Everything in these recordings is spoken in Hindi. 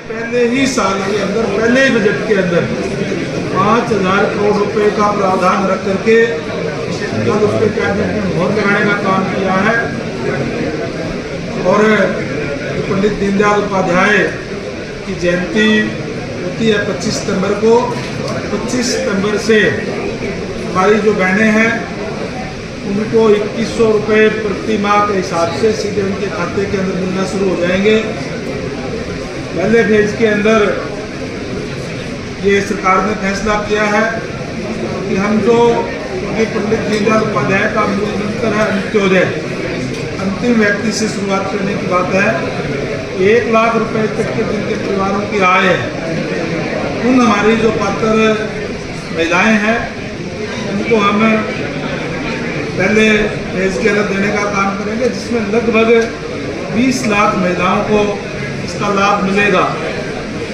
पहले ही साल के अंदर, पहले ही बजट के अंदर 5,000 करोड़ रुपए का प्रावधान रख करके कल उसके कैबिनेट में मोहर लगाने का काम किया है। और पंडित दीनदयाल उपाध्याय की जयंती होती है 25 सितंबर को। 25 सितंबर से हमारी जो बहनें हैं उनको 2100 रुपये प्रति माह के हिसाब से सीधे उनके खाते के अंदर मिलना शुरू हो जाएंगे। पहले फेज के अंदर ये सरकार ने फैसला किया है कि हम जो पंडित दीनदयाल उपाध्याय का मूल मंत्र है अंत्योदय, अंतिम व्यक्ति से शुरुआत करने की बात है। 1 लाख रुपए तक के जिनके परिवारों की आय है उन हमारी जो पात्र महिलाएं हैं उनको हम पहले फेज के अंदर देने का काम करेंगे, जिसमें लगभग 20 लाख महिलाओं को इसका लाभ मिलेगा।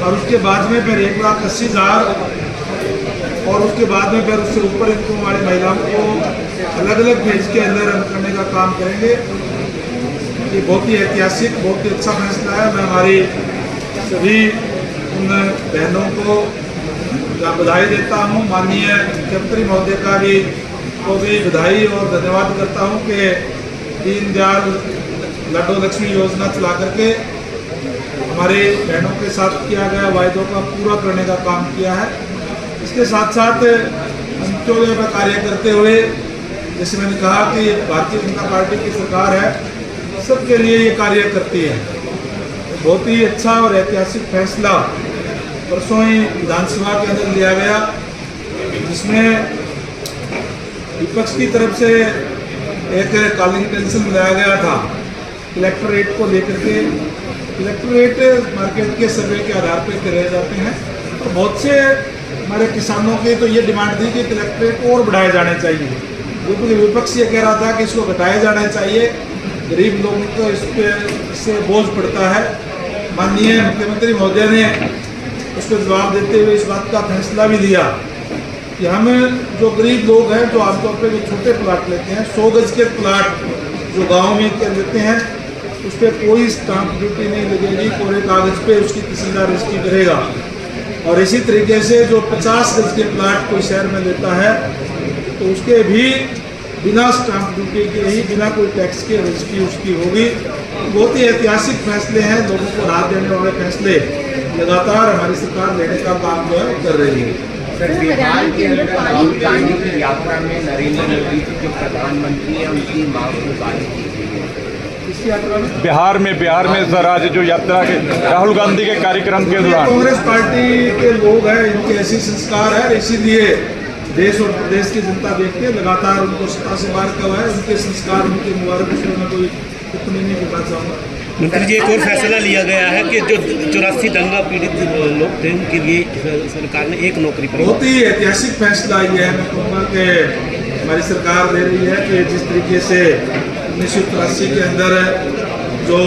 और उसके बाद में फिर 1,80,000 और उसके बाद में फिर उससे ऊपर इनकम वाली महिलाओं को अलग अलग फेज के अंदर हम करने का काम करेंगे। ये बहुत ही ऐतिहासिक, बहुत ही अच्छा फैसला है। मैं हमारी सभी उन बहनों को बधाई देता हूँ। माननीय मुख्यमंत्री महोदय का भी बधाई और धन्यवाद करता हूँ कि दीनदयाल लाडो लक्ष्मी योजना चला करके हमारे बहनों के साथ किया गया वायदों का पूरा करने का काम किया है। इसके साथ साथ अंत्योदय पर कार्य करते हुए, जैसे मैंने कहा कि भारतीय जनता पार्टी की सरकार है, सबके लिए ये कार्य करती है। बहुत ही अच्छा और ऐतिहासिक फैसला परसों ही विधानसभा के अंदर लिया गया, जिसमें विपक्ष की तरफ से एक कॉलिंग टेंशन मिलाया गया था कलेक्टरेट को लेकर के। कलेक्टरेट मार्केट के सर्वे के आधार पर करे जाते हैं और बहुत से हमारे किसानों की तो ये डिमांड थी कि कलेक्टरेट और बढ़ाए जाने चाहिए, क्योंकि विपक्ष ये कह रहा था कि इसको घटाया जाना चाहिए, गरीब लोगों को इस पर इससे बोझ पड़ता है। माननीय मुख्यमंत्री महोदय ने उसको जवाब देते हुए इस बात का फैसला भी लिया कि हम जो गरीब लोग हैं, जो आमतौर पर जो छोटे प्लाट लेते हैं, 100 गज के प्लाट जो गाँव में लेते हैं, उस पर कोई स्टाम्प ड्यूटी नहीं लगेगी, कोरे कागज पे उसकी तहसीलदार रजिस्ट्री करेगा। और इसी तरीके से जो 50 गज के प्लाट कोई शहर में लेता है तो उसके भी बिना स्टाम्प ड्यूटी के ही, बिना कोई टैक्स के रजिस्ट्री उसकी होगी। बहुत ही ऐतिहासिक फैसले हैं, लोगों को राहत देने वाले फैसले लगातार हमारी सरकार लेने का काम जो है कर रही है। सर, बिहार के अंदर राहुल गांधी की यात्रा में नरेंद्र मोदी जी जो प्रधानमंत्री हैं उनकी मांग को गाली की गई है। बिहार में सर आज जो यात्रा के राहुल गांधी के कार्यक्रम के दौरान कांग्रेस पार्टी के लोग हैं, इनके ऐसे संस्कार है, इसीलिए देश और प्रदेश की जनता देखते हैं लगातार उनको सत्ता से बाहर कब है, उनके संस्कार, उनके मुबारक से मैं कोई टिप्पणी नहीं करना चाहूँगा। मंत्री जी, एक और फैसला लिया गया है कि जो 84 दंगा पीड़ित लोग थे उनके लिए सरकार ने एक नौकरी पर। बहुत ही ऐतिहासिक फैसला ये है। मैं कहूँगा कि हमारी सरकार ले रही है कि जिस तरीके से 1983 के अंदर जो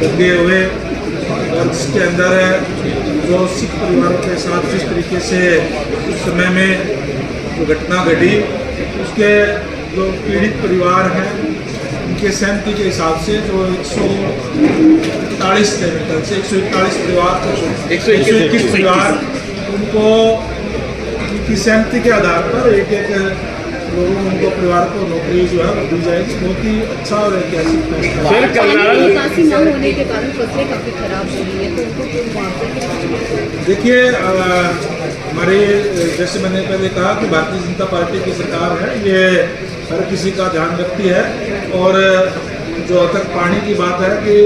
दंगे हुए और जिसके अंदर जो सिख परिवारों के साथ जिस तरीके से उस समय में जो घटना घटी, उसके जो पीड़ित परिवार हैं उनके सहमति के हिसाब से जो 141 थे, 141 परिवार, 121 परिवार, उनको उनकी सहमति के आधार पर एक लोगों उनको परिवार को नौकरी जो है दी जाएगी। बहुत ही अच्छा और ऐतिहासिक फैसला। निकासी न होने के कारण फसलें काफी खराब हो रही है, तो उनको मुआवजा। देखिए, हमारे जैसे मैंने पहले कहा कि भारतीय जनता पार्टी की सरकार है, ये हर किसी का ध्यान रखती है। और जो अब तक पानी की बात है कि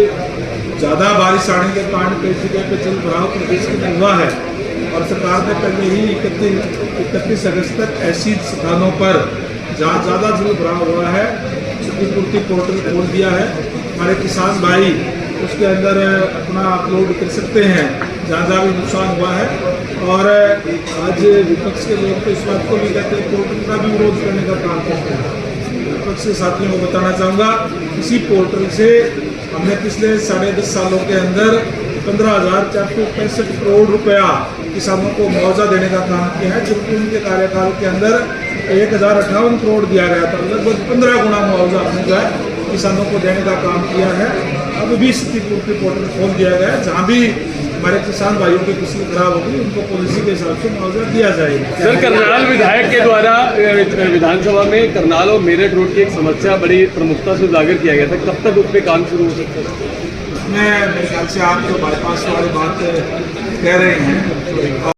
ज़्यादा बारिश आने के कारण कई जगह पे जल भराव प्रदेश में हुआ है और सरकार ने पहले ही 31 अगस्त तक ऐसी स्थानों पर जहाँ ज़्यादा जल भराव हुआ है क्षतिपूर्ति पोर्टल खोल दिया है। हमारे किसान भाई उसके अंदर अपना अपलोड कर सकते हैं जहाँ जहाँ भी नुकसान हुआ है। और आज विपक्ष के लोग तो इस बात को भी कहते हैं, पोर्टल का भी विरोध करने का काम करते हैं। विपक्ष के साथियों को बताना चाहूँगा, इसी पोर्टल से हमने पिछले 10.5 सालों के अंदर 15,465 करोड़ रुपया किसानों को मुआवजा देने का काम किया है, जबकि उनके कार्यकाल के अंदर 1,058 करोड़ दिया गया था। लगभग 15 गुना मुआवजा हमने जो है किसानों को देने का काम किया है। अब भी क्षतिपूर्ति पोर्टल खोल दिया गया है, जहाँ भी हमारे किसान भाइयों की फसल खराब होगी उनको पॉलिसी के हिसाब से मुआवजा दिया जाएगा। सर, करनाल विधायक के द्वारा विधानसभा में करनाल और मेरठ रोड की एक समस्या बड़ी प्रमुखता से उजागर किया गया था, कब तक उस पर काम शुरू हो सकता है? मैं मेरे ख्याल से आप जो बाईपास वाली बात कह रहे हैं